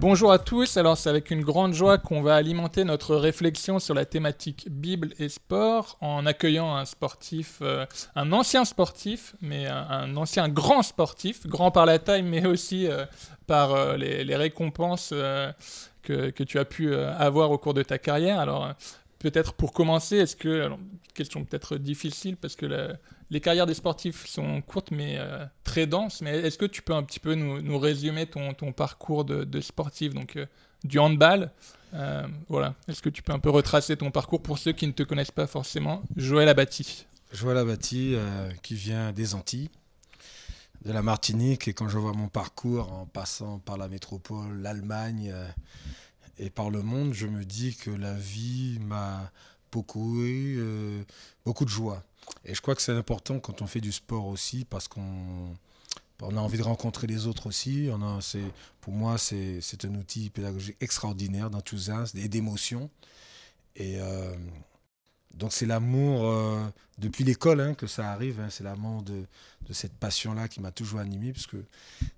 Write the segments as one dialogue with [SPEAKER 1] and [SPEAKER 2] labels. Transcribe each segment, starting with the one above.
[SPEAKER 1] Bonjour à tous, alors c'est avec une grande joie qu'on va alimenter notre réflexion sur la thématique Bible et sport en accueillant un sportif, un ancien sportif, mais un ancien grand sportif, grand par la taille mais aussi par les récompenses que tu as pu avoir au cours de ta carrière. Alors peut-être pour commencer, question peut-être difficile parce que les carrières des sportifs sont courtes mais très denses, mais est-ce que tu peux un petit peu nous résumer ton parcours de sportif, donc du handball, voilà. Est-ce que tu peux un peu retracer ton parcours pour ceux qui ne te connaissent pas forcément? Joël Abati.
[SPEAKER 2] Joël Abati, qui vient des Antilles, de la Martinique, et quand je vois mon parcours en passant par la métropole, l'Allemagne et par le monde, je me dis que la vie m'a beaucoup de joie. Et je crois que c'est important quand on fait du sport aussi, parce qu'on a envie de rencontrer les autres aussi. Pour moi, c'est un outil pédagogique extraordinaire d'enthousiasme et d'émotion. Et donc c'est l'amour, depuis l'école que ça arrive, c'est l'amour de cette passion-là qui m'a toujours animé. Parce que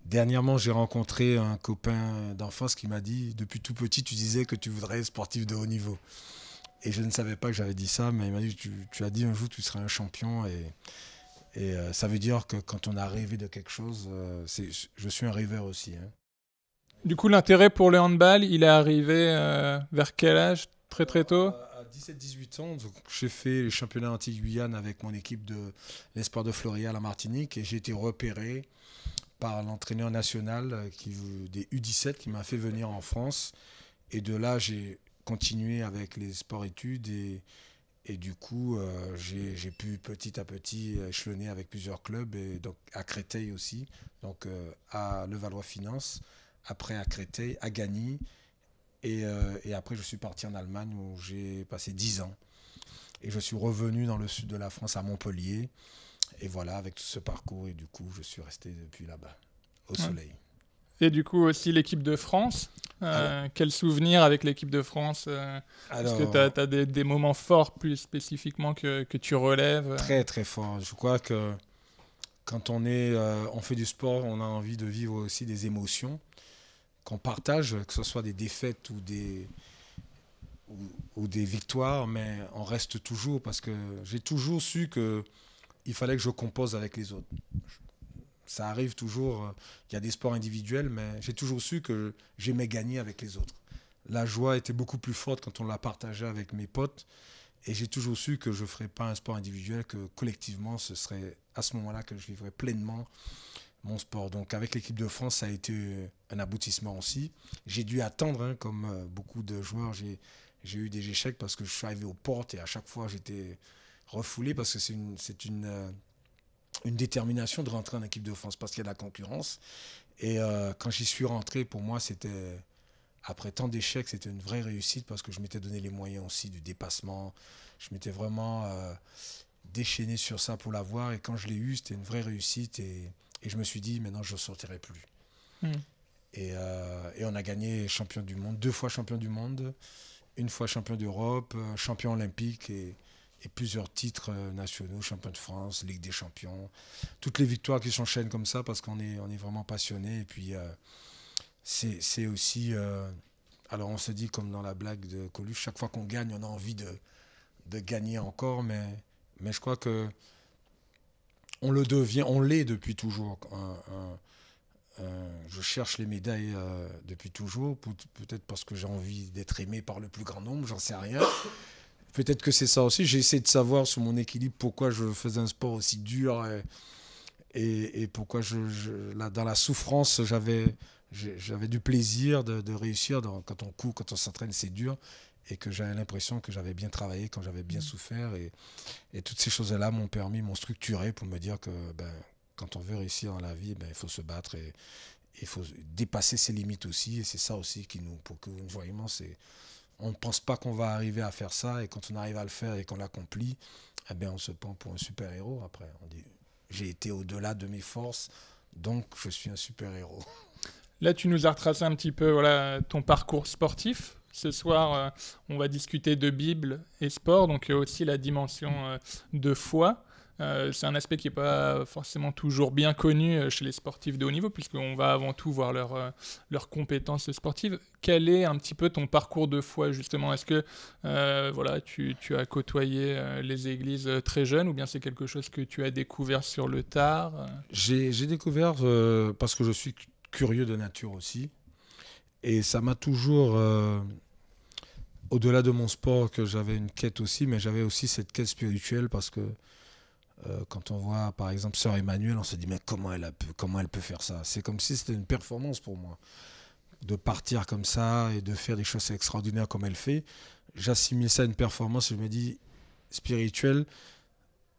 [SPEAKER 2] dernièrement, j'ai rencontré un copain d'enfance qui m'a dit, depuis tout petit, tu disais que tu voudrais être sportif de haut niveau. Et je ne savais pas que j'avais dit ça, mais il m'a dit, tu as dit un jour tu seras un champion. Et ça veut dire que quand on a rêvé de quelque chose, je suis un rêveur aussi.
[SPEAKER 1] Du coup, l'intérêt pour le handball, il est arrivé vers quel âge? Très très tôt?
[SPEAKER 2] À 17-18 ans, donc, j'ai fait les championnats Antilles-Guyane avec mon équipe de l'Espoir de Floria à la Martinique, et j'ai été repéré par l'entraîneur national des U17 qui m'a fait venir en France. Et de là, j'ai continué avec les sports-études, et du coup, j'ai pu petit à petit échelonner avec plusieurs clubs, et donc à Créteil aussi, donc à Levallois Finance, après à Créteil, à Gagny, et après je suis parti en Allemagne où j'ai passé 10 ans. Et je suis revenu dans le sud de la France, à Montpellier, et voilà, avec tout ce parcours, et du coup, je suis resté depuis là-bas, au soleil.
[SPEAKER 1] Et du coup aussi l'équipe de France. Quel souvenir avec l'équipe de France? Est-ce que tu as des moments forts plus spécifiquement que tu relèves?
[SPEAKER 2] Très très fort. Je crois que quand on fait du sport, on a envie de vivre aussi des émotions qu'on partage, que ce soit des défaites ou des victoires, mais on reste toujours, parce que j'ai toujours su qu'il fallait que je compose avec les autres. Ça arrive toujours, il y a des sports individuels, mais j'ai toujours su que j'aimais gagner avec les autres. La joie était beaucoup plus forte quand on la partageait avec mes potes, et j'ai toujours su que je ne ferais pas un sport individuel, que collectivement, ce serait à ce moment-là que je vivrais pleinement mon sport. Donc avec l'équipe de France, ça a été un aboutissement aussi. J'ai dû attendre, comme beaucoup de joueurs, j'ai eu des échecs parce que je suis arrivé aux portes, et à chaque fois j'étais refoulé, parce que c'est une détermination de rentrer en équipe de France parce qu'il y a de la concurrence. Et quand j'y suis rentré, pour moi, après tant d'échecs, c'était une vraie réussite, parce que je m'étais donné les moyens aussi du dépassement. Je m'étais vraiment déchaîné sur ça pour l'avoir, et quand je l'ai eu, c'était une vraie réussite, et je me suis dit, maintenant, je ne sortirai plus. Et on a gagné champion du monde, 2 fois champion du monde, 1 fois champion d'Europe, champion olympique, et plusieurs titres nationaux, champion de France, Ligue des champions. Toutes les victoires qui s'enchaînent comme ça, parce qu'on est vraiment passionné. Et puis, c'est aussi... alors, on se dit, comme dans la blague de Coluche, chaque fois qu'on gagne, on a envie de gagner encore. Mais je crois que on l'est depuis toujours. Je cherche les médailles depuis toujours, peut-être parce que j'ai envie d'être aimé par le plus grand nombre, j'en sais rien. Peut-être que c'est ça aussi. J'ai essayé de savoir sur mon équilibre pourquoi je faisais un sport aussi dur, et pourquoi dans la souffrance, j'avais du plaisir de réussir. Quand on court, quand on s'entraîne, c'est dur, et que j'avais l'impression que j'avais bien travaillé quand j'avais bien souffert. Et toutes ces choses-là m'ont structuré pour me dire que quand on veut réussir dans la vie, il faut se battre, et il faut dépasser ses limites aussi. Et c'est ça aussi pour que nous voyons, on ne pense pas qu'on va arriver à faire ça, et quand on arrive à le faire et qu'on l'accomplit, on se prend pour un super-héros. Après, on dit, j'ai été au-delà de mes forces, donc je suis un super-héros.
[SPEAKER 1] Là, tu nous as retracé un petit peu ton parcours sportif. Ce soir, on va discuter de Bible et sport, donc il y a aussi la dimension de foi. c'est un aspect qui n'est pas forcément toujours bien connu chez les sportifs de haut niveau, puisqu'on va avant tout voir leurs compétences sportives. Quel est un petit peu ton parcours de foi, justement? Est-ce que voilà, tu as côtoyé les églises très jeune, ou bien c'est quelque chose que tu as découvert sur le tard?
[SPEAKER 2] J'ai découvert parce que je suis curieux de nature aussi. Et ça m'a toujours, au-delà de mon sport, que j'avais une quête aussi, mais j'avais aussi cette quête spirituelle parce que quand on voit par exemple Sœur Emmanuel, on se dit mais comment elle peut faire ça? C'est comme si c'était une performance pour moi. De partir comme ça et de faire des choses extraordinaires comme elle fait. J'assimile ça à une performance et je me dis spirituelle,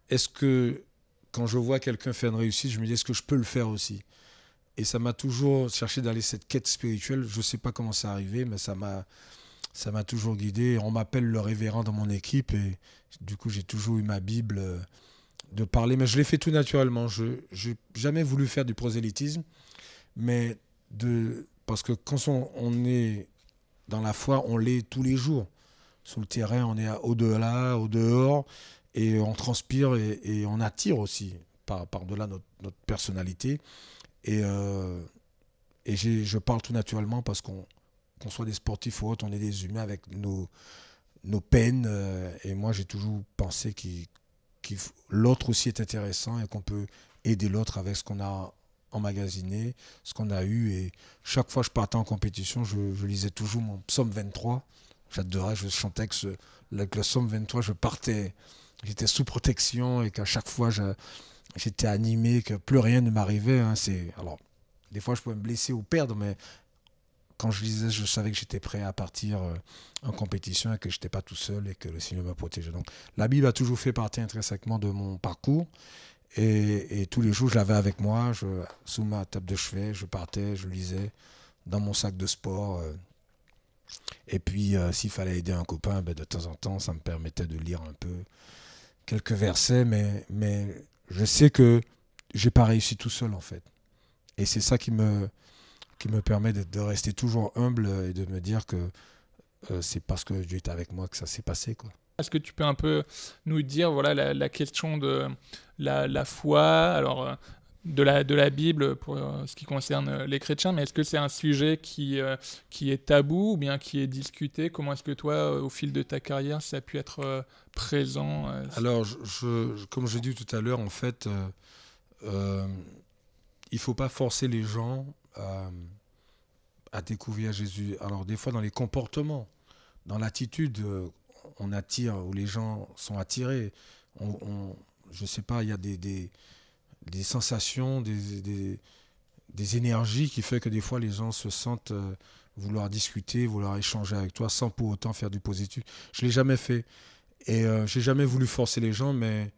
[SPEAKER 2] est-ce que quand je vois quelqu'un faire une réussite, je me dis est-ce que je peux le faire aussi? Et ça m'a toujours cherché d'aller cette quête spirituelle. Je ne sais pas comment c'est arrivé, mais ça m'a toujours guidé. On m'appelle le révérend dans mon équipe et du coup, j'ai toujours eu ma Bible de parler. Mais je l'ai fait tout naturellement. Je n'ai jamais voulu faire du prosélytisme, mais parce que quand on est dans la foi, on l'est tous les jours. Sur le terrain, on est au-delà, au-dehors, et on transpire et on attire aussi par-delà notre personnalité. Et je parle tout naturellement parce qu'on soit des sportifs ou autres, on est des humains avec nos peines. Et moi, j'ai toujours pensé que l'autre aussi est intéressant et qu'on peut aider l'autre avec ce qu'on a emmagasiné, ce qu'on a eu. Et chaque fois que je partais en compétition, je lisais toujours mon psaume 23. J'adorais, je chantais avec le psaume 23, j'étais sous protection et qu'à chaque fois, j'étais animé, que plus rien ne m'arrivait. Alors, des fois, je pouvais me blesser ou perdre, mais quand je lisais, je savais que j'étais prêt à partir en compétition et que je n'étais pas tout seul et que le Seigneur me protégeait. Donc, la Bible a toujours fait partie intrinsèquement de mon parcours. Et tous les jours, je l'avais avec moi, sous ma table de chevet, je partais, je lisais dans mon sac de sport. Et puis, s'il fallait aider un copain, de temps en temps, ça me permettait de lire un peu quelques versets, mais je sais que j'ai pas réussi tout seul en fait. Et c'est ça qui me permet de rester toujours humble et de me dire que c'est parce que Dieu est avec moi que ça s'est passé, quoi.
[SPEAKER 1] Est-ce que tu peux un peu nous dire voilà, la question de la foi, alors de la Bible pour ce qui concerne les chrétiens, mais est-ce que c'est un sujet qui est tabou ou bien qui est discuté? Comment est-ce que toi, au fil de ta carrière, ça a pu être présent?
[SPEAKER 2] Alors, comme je dis tout à l'heure, en fait, il ne faut pas forcer les gens à découvrir Jésus. Alors, des fois, dans les comportements, dans l'attitude, on attire, où les gens sont attirés. Je ne sais pas, il y a des sensations, des énergies qui fait que des fois, les gens se sentent vouloir discuter, vouloir échanger avec toi sans pour autant faire du positif. Je ne l'ai jamais fait. Et je n'ai jamais voulu forcer les gens, mais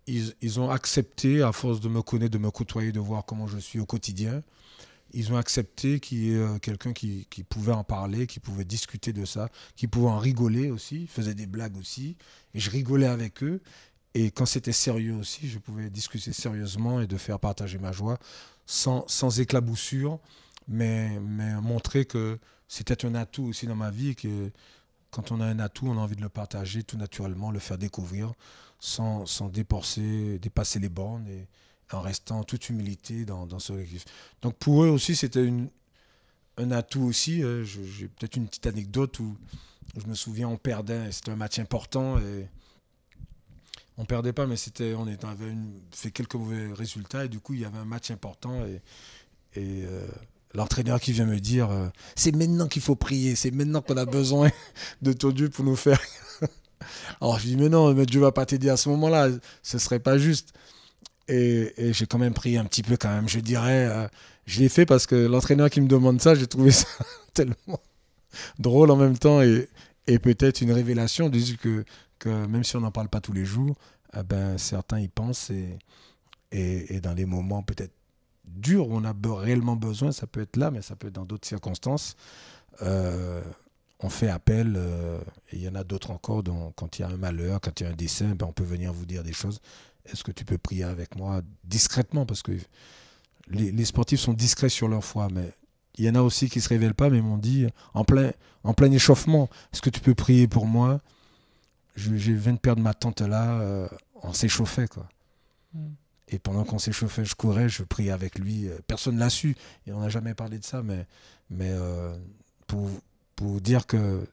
[SPEAKER 2] ils ont accepté, à force de me connaître, de me côtoyer, de voir comment je suis au quotidien, ils ont accepté qu'il y ait quelqu'un qui pouvait en parler, qui pouvait discuter de ça, qui pouvait en rigoler aussi, faisait des blagues aussi, et je rigolais avec eux. Et quand c'était sérieux aussi, je pouvais discuter sérieusement et de faire partager ma joie sans éclaboussure, mais montrer que c'était un atout aussi dans ma vie, que quand on a un atout, on a envie de le partager tout naturellement, le faire découvrir sans dépasser les bornes et en restant en toute humilité dans ce collectif. Donc pour eux aussi, c'était un atout aussi. J'ai peut-être une petite anecdote où je me souviens, on perdait, c'était un match important et on perdait pas, mais on avait fait quelques mauvais résultats et du coup, il y avait un match important et l'entraîneur qui vient me dire c'est maintenant qu'il faut prier, c'est maintenant qu'on a besoin de ton Dieu pour nous faire. Alors je dis mais non, mais Dieu va pas t'aider à ce moment-là, ce serait pas juste. Et j'ai quand même prié un petit peu quand même, je dirais. Je l'ai fait parce que l'entraîneur qui me demande ça, j'ai trouvé ça tellement drôle en même temps et peut-être une révélation de dire que même si on n'en parle pas tous les jours, certains y pensent et dans les moments peut-être dur où on a réellement besoin, ça peut être là, mais ça peut être dans d'autres circonstances. On fait appel, et il y en a d'autres encore, quand il y a un malheur, quand il y a un décès, on peut venir vous dire des choses. Est-ce que tu peux prier avec moi discrètement? Parce que les sportifs sont discrets sur leur foi, mais il y en a aussi qui ne se révèlent pas, mais ils m'ont dit, en plein échauffement, est-ce que tu peux prier pour moi? Je viens de perdre ma tante là, on s'échauffait, quoi. Et pendant qu'on s'échauffait, je courais, je priais avec lui. Personne ne l'a su. Et on n'a jamais parlé de ça, mais pour dire que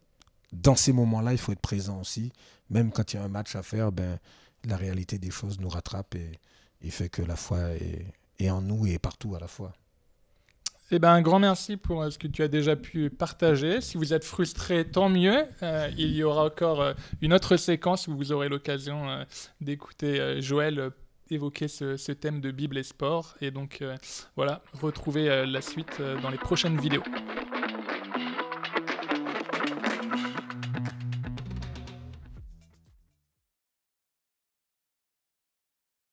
[SPEAKER 2] dans ces moments-là, il faut être présent aussi. Même quand il y a un match à faire, la réalité des choses nous rattrape et fait que la foi est en nous et partout à la fois.
[SPEAKER 1] Eh ben, un grand merci pour ce que tu as déjà pu partager. Si vous êtes frustré, tant mieux. Il y aura encore une autre séquence où vous aurez l'occasion d'écouter Joël évoquer ce thème de Bible et sport. Et donc, voilà, retrouvez la suite dans les prochaines vidéos.